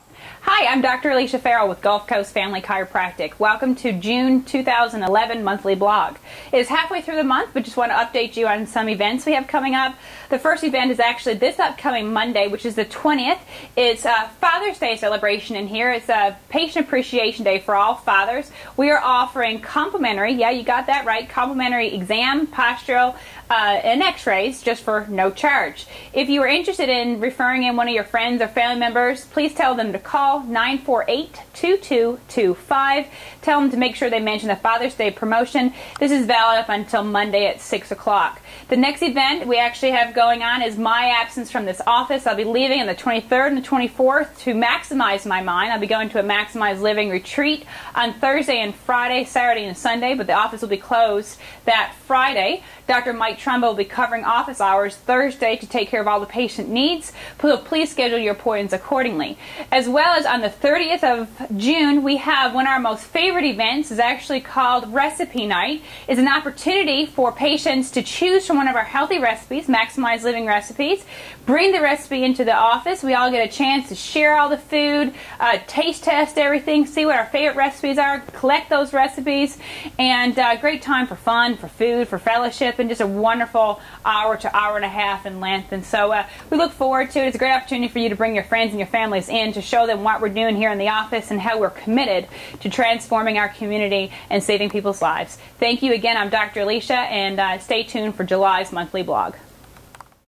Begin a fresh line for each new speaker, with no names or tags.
Hi, I'm Dr. Alicia Farrell with Gulf Coast Family Chiropractic. Welcome to June 2011 monthly blog. It is halfway through the month, but just want to update you on some events we have coming up. The first event is actually this upcoming Monday, which is the 20th. It's a Father's Day celebration in here. It's a Patient Appreciation Day for all fathers. We are offering complimentary, yeah, you got that right, complimentary exam, postural, and x-rays just for no charge. If you are interested in referring in one of your friends or family members, please tell them to call 948-2225. Tell them to make sure they mention the Father's Day promotion. This is valid up until Monday at 6 o'clock. The next event we actually have going on is my absence from this office. I'll be leaving on the 23rd and the 24th to maximize my mind. I'll be going to a Maximize Living retreat on Thursday and Friday, Saturday and Sunday, but the office will be closed that Friday. Dr. Mike Trumbo will be covering office hours Thursday to take care of all the patient needs. Please schedule your appointments accordingly. As well as on the 30th of June, we have one of our most favorite events. Is actually called Recipe Night. It's an opportunity for patients to choose from one of our healthy recipes, Maximize Living recipes. Bring the recipe into the office. We all get a chance to share all the food, taste test everything, see what our favorite recipes are, collect those recipes, and great time for fun, for food, for fellowship, and just a wonderful hour to hour and a half in length. And so we look forward to it. It's a great opportunity for you to bring your friends and your families in to show them what we're doing here in the office and how we're committed to transforming our community and saving people's lives. Thank you again. I'm Dr. Alicia, and stay tuned for July's monthly blog.